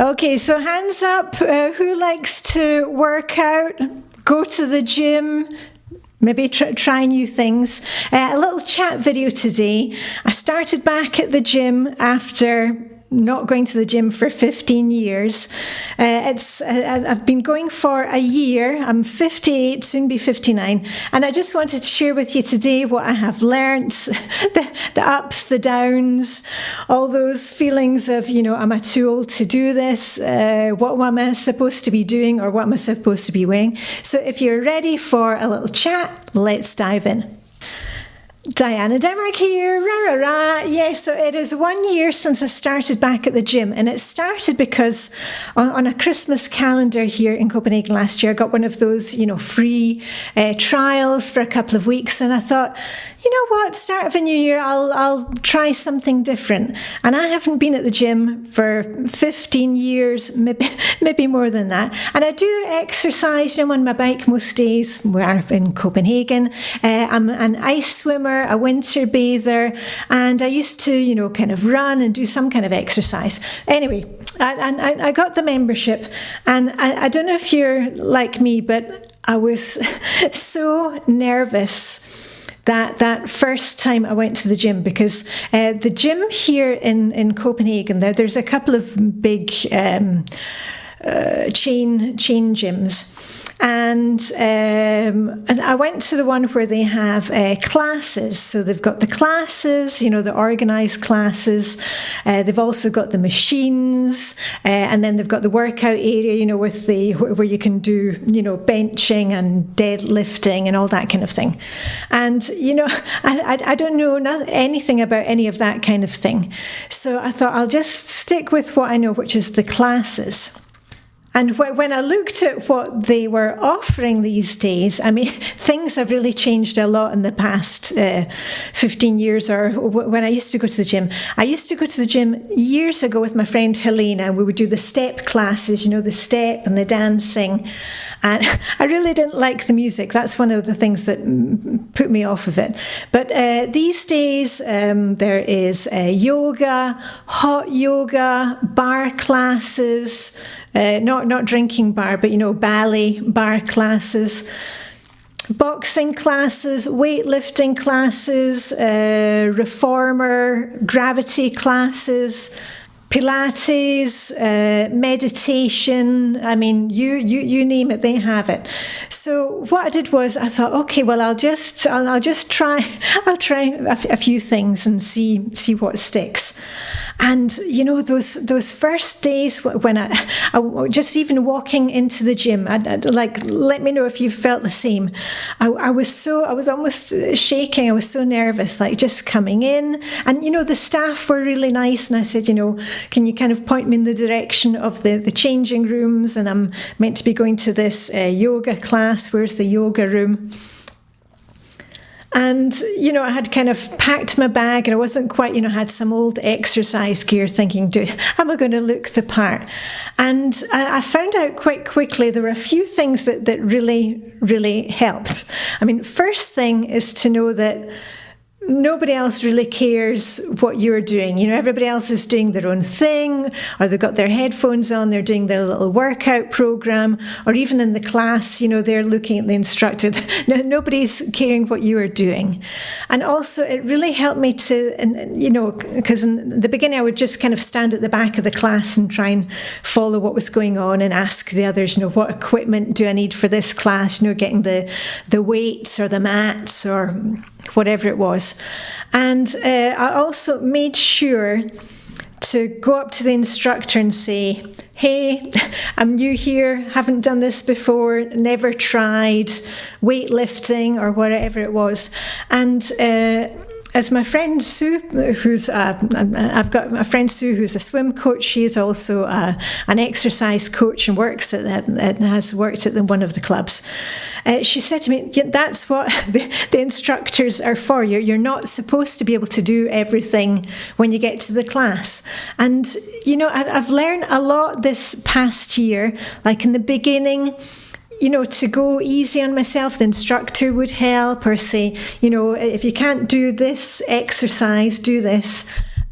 Okay, so hands up, who likes to work out, go to the gym, maybe try new things. A little chat video today. I started back at the gym after not going to the gym for 15 years. I've been going for a year. I'm 58, soon be 59. And I just wanted to share with you today what I have learnt, the ups, the downs, all those feelings of, am I too old to do this? What am I supposed to be doing, or what am I supposed to be wearing? So if you're ready for a little chat, let's dive in. Diana Denmark here, rah, rah, rah. Yeah, so it is 1 year since I started back at the gym, and it started because on a Christmas calendar here in Copenhagen last year, I got one of those, free trials for a couple of weeks, and I thought, you know what, start of a new year, I'll try something different. And I haven't been at the gym for 15 years, maybe more than that. And I do exercise, on my bike most days. We're in Copenhagen. I'm an ice swimmer, a winter bather, and I used to, kind of run and do some kind of exercise. Anyway, I got the membership, and I don't know if you're like me, but I was so nervous that first time I went to the gym, because the gym here in Copenhagen, there's a couple of big chain gyms. And I went to the one where they have classes. So they've got the classes, the organised classes. They've also got the machines, and then they've got the workout area, with where you can do, benching and deadlifting and all that kind of thing. And I don't know anything about any of that kind of thing. So I thought I'll just stick with what I know, which is the classes. And when I looked at what they were offering these days, things have really changed a lot in the past 15 years, or when I used to go to the gym. I used to go to the gym years ago with my friend Helena, and we would do the step classes, the step and the dancing. And I really didn't like the music. That's one of the things that put me off of it. But these days, there is yoga, hot yoga, bar classes, not drinking bar, but ballet bar classes, boxing classes, weightlifting classes, reformer, gravity classes, Pilates, meditation. You name it, they have it. So what I did was I thought, okay, well, I'll try a few things and see what sticks. And those first days when I just even walking into the gym, let me know if you felt the same. I was almost shaking. I was so nervous, just coming in. And the staff were really nice, and I said, can you kind of point me in the direction of the changing rooms? And I'm meant to be going to this yoga class. Where's the yoga room? And, I had kind of packed my bag, and I wasn't quite, had some old exercise gear, thinking, am I going to look the part? And I found out quite quickly there were a few things that really, really helped. First thing is to know that nobody else really cares what you're doing. Everybody else is doing their own thing, or they've got their headphones on, they're doing their little workout program, or even in the class, they're looking at the instructor. Nobody's caring what you are doing. And also it really helped me to, because in the beginning I would just kind of stand at the back of the class and try and follow what was going on and ask the others, what equipment do I need for this class, getting the weights or the mats or whatever it was. And I also made sure to go up to the instructor and say, hey, I'm new here, haven't done this before, never tried weightlifting or whatever it was. And as my friend Sue, I've got a friend Sue who's a swim coach. She is also an exercise coach and has worked at one of the clubs. She said to me, that's what the instructors are for. You're not supposed to be able to do everything when you get to the class. And, I've learned a lot this past year. Like in the beginning, to go easy on myself, the instructor would help, or say, if you can't do this exercise, do this.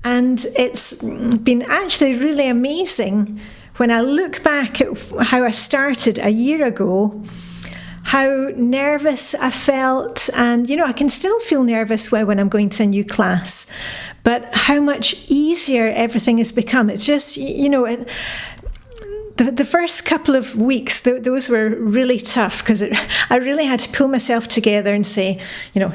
And it's been actually really amazing when I look back at how I started a year ago, how nervous I felt, and I can still feel nervous when I'm going to a new class, but how much easier everything has become. It's just, the first couple of weeks, those were really tough, because I really had to pull myself together and say,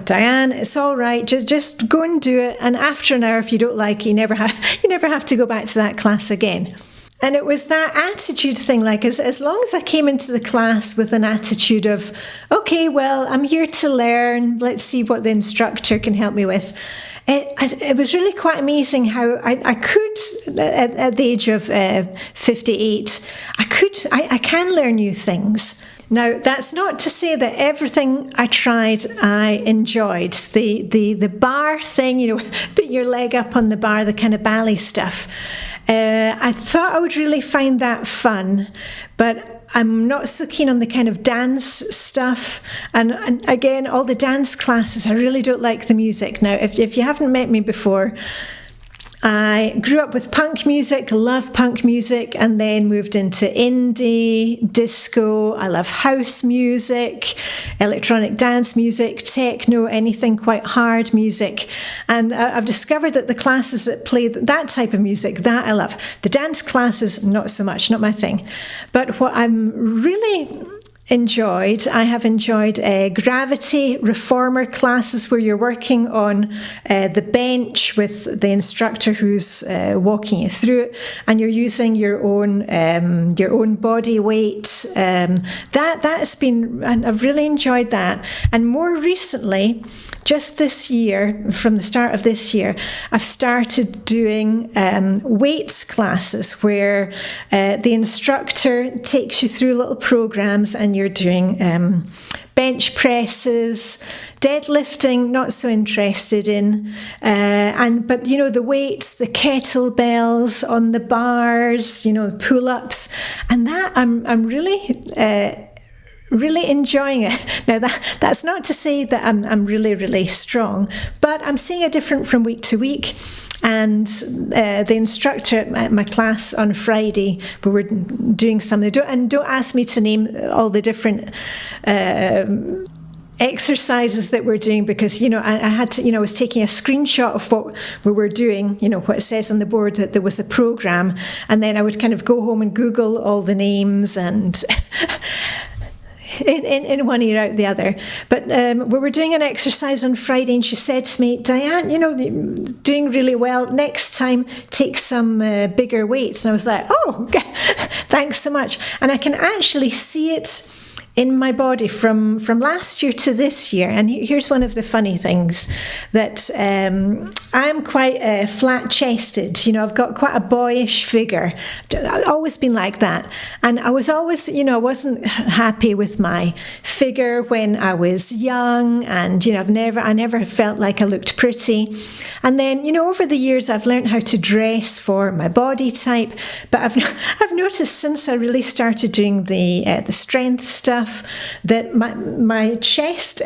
Diane, it's all right, just go and do it, and after an hour, if you don't like it, you never have to go back to that class again. And it was that attitude thing, like as long as I came into the class with an attitude of, okay, well, I'm here to learn, let's see what the instructor can help me with. It was really quite amazing how I could, at the age of 58, I can learn new things. Now, that's not to say that everything I tried I enjoyed. The bar thing, put your leg up on the bar, the kind of ballet stuff. I thought I would really find that fun, but I'm not so keen on the kind of dance stuff. And again, all the dance classes, I really don't like the music. Now, if you haven't met me before, I grew up with punk music, love punk music, and then moved into indie, disco. I love house music, electronic dance music, techno, anything quite hard music. And I've discovered that the classes that play that type of music, that I love. The dance classes, not so much, not my thing. But what I'm really I have enjoyed gravity reformer classes where you're working on the bench with the instructor who's walking you through it, and you're using your own body weight. That's been, and I've really enjoyed that. And more recently, just this year, from the start of this year, I've started doing weights classes where the instructor takes you through little programs, and you're doing bench presses, deadlifting, not so interested in, but the weights, the kettlebells on the bars, pull-ups, and that I'm really enjoying it. Now that's not to say that I'm really, really strong, but I'm seeing a difference from week to week. And the instructor at my class on Friday, we were doing something, don't ask me to name all the different exercises that we're doing, because I had to, I was taking a screenshot of what we were doing, what it says on the board that there was a program, and then I would kind of go home and Google all the names and in one ear out the other. But we were doing an exercise on Friday, and she said to me, Diane, doing really well, next time take some bigger weights. And I was like, oh, thanks so much. And I can actually see it in my body from last year to this year. And here's one of the funny things, that I'm quite flat-chested. I've got quite a boyish figure. I've always been like that. And I was always, I wasn't happy with my figure when I was young. And, I never felt like I looked pretty. And then, over the years, I've learned how to dress for my body type. But I've noticed since I really started doing the strength stuff, that my chest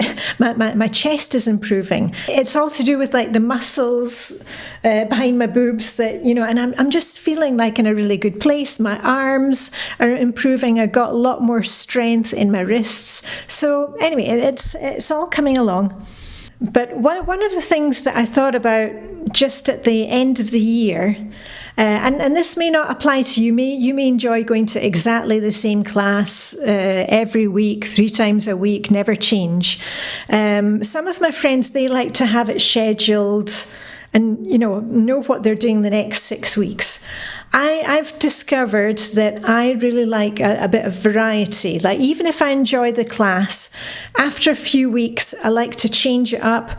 is improving. It's all to do with like the muscles behind my boobs that, and I'm just feeling like in a really good place. My arms are improving. I got a lot more strength in my wrists. So anyway, it's all coming along. But one of the things that I thought about just at the end of the year, and this may not apply to you. You may enjoy going to exactly the same class every week, 3 times a week, never change. Some of my friends, they like to have it scheduled and know what they're doing the next 6 weeks. I've discovered that I really like a bit of variety. Like, even if I enjoy the class, after a few weeks, I like to change it up,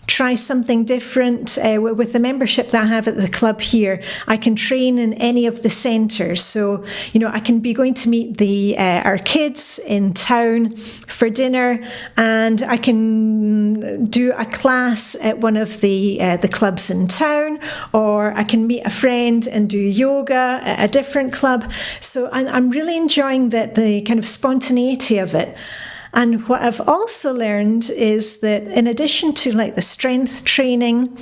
try something different. With the membership that I have at the club here, I can train in any of the centres. So, I can be going to meet our kids in town for dinner, and I can do a class at one of the clubs in town, or I can meet a friend and do yoga at a different club. So I'm really enjoying the kind of spontaneity of it. And what I've also learned is that in addition to like the strength training,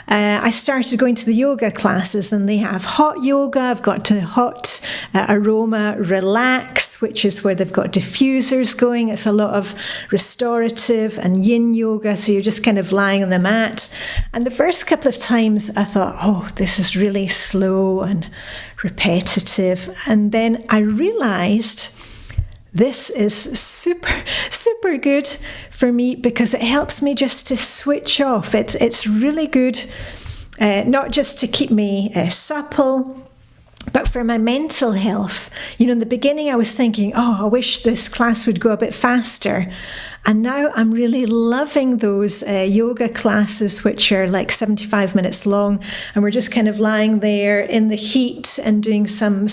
I started going to the yoga classes, and they have hot yoga. I've got to hot aroma relax, which is where they've got diffusers going. It's a lot of restorative and yin yoga, so you're just kind of lying on the mat. And the first couple of times I thought, oh, this is really slow and repetitive. And then I realized this is super good for me because it helps me just to switch off. It's really good, not just to keep me supple, but for my mental health. In the beginning I was thinking, oh, I wish this class would go a bit faster. And now I'm really loving those yoga classes, which are like 75 minutes long. And we're just kind of lying there in the heat and doing some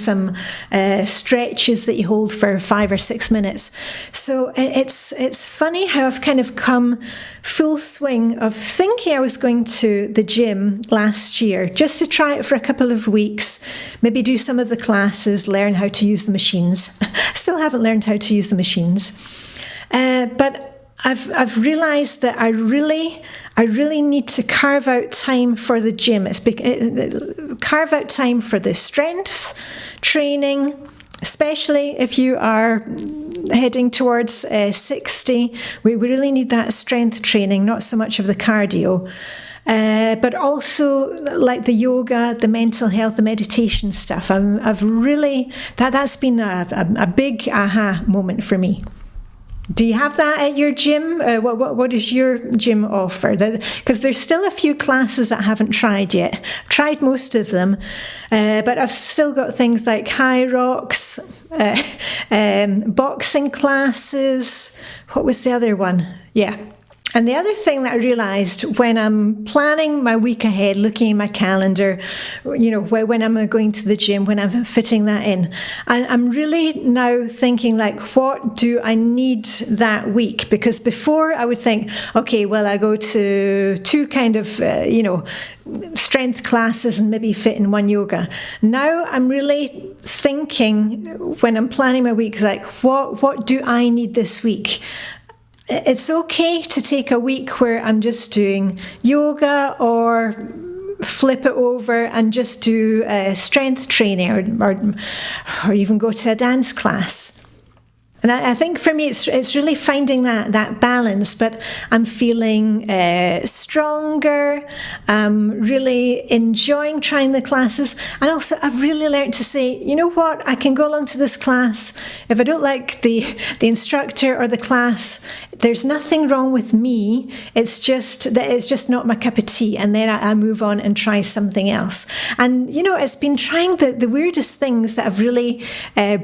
stretches that you hold for 5 or 6 minutes. So it's funny how I've kind of come full swing of thinking I was going to the gym last year just to try it for a couple of weeks, maybe do some of the classes, learn how to use the machines. Still haven't learned how to use the machines. But I've realised that I really need to carve out time for the gym. Carve out time for the strength training, especially if you are heading towards 60. We really need that strength training, not so much of the cardio. But also like the yoga, the mental health, the meditation stuff. I've really, that's been a big aha moment for me. Do you have that at your gym? What does your gym offer? Because there's still a few classes that I haven't tried yet. I've tried most of them, but I've still got things like high rocks, boxing classes. What was the other one? Yeah. And the other thing that I realised when I'm planning my week ahead, looking at my calendar, when I'm going to the gym, when I'm fitting that in, I'm really now thinking like, what do I need that week? Because before I would think, okay, well, I go to 2 kind of, strength classes and maybe fit in 1 yoga. Now I'm really thinking when I'm planning my week, like, what do I need this week? It's okay to take a week where I'm just doing yoga or flip it over and just do strength training or even go to a dance class. And I think for me, it's really finding that balance. But I'm feeling stronger. I'm really enjoying trying the classes. And also, I've really learned to say, you know what? I can go along to this class. If I don't like the instructor or the class, there's nothing wrong with me. It's just that it's just not my cup of tea. And then I move on and try something else. And, it's been trying the weirdest things that have really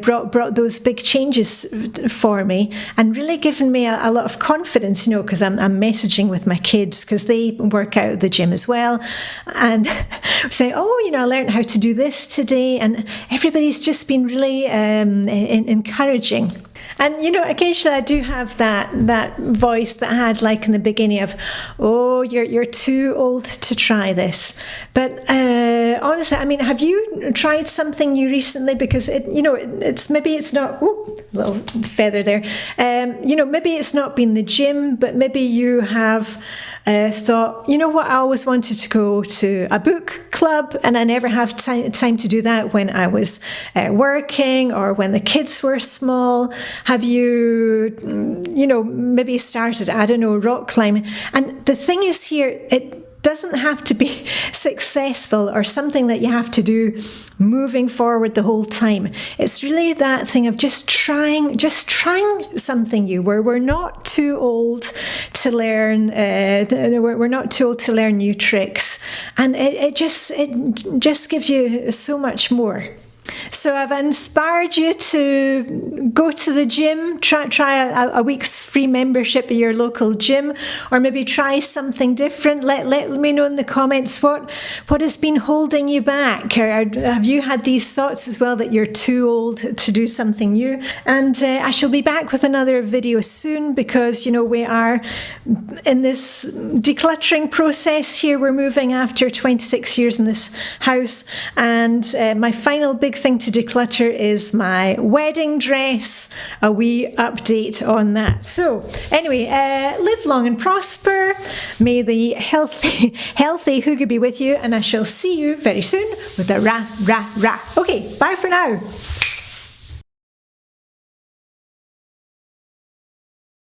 brought those big changes for me and really given me a lot of confidence, because I'm messaging with my kids because they work out at the gym as well, and saying, I learned how to do this today, and everybody's just been really encouraging. And, occasionally I do have that voice that I had like in the beginning of, oh, you're too old to try this. But honestly, I mean, have you tried something new recently? Because, maybe it's not, little feather there. Maybe it's not been the gym, but maybe you have thought, I always wanted to go to a book club and I never have time to do that when I was working or when the kids were small. Have you, maybe started, rock climbing? And the thing is here, it doesn't have to be successful or something that you have to do moving forward the whole time. It's really that thing of just trying something new, where we're not too old to learn. We're not too old to learn new tricks, and it just gives you so much more. So I've inspired you to go to the gym, try a week's free free membership at your local gym, or maybe try something different. Let me know in the comments what has been holding you back. Or have you had these thoughts as well that you're too old to do something new? And I shall be back with another video soon, because we are in this decluttering process here. We're moving after 26 years in this house, and my final big thing to declutter is my wedding dress, a wee update on that. So anyway, live long and prosper. May the healthy hygge be with you, and I shall see you very soon with a ra. Okay, bye for now.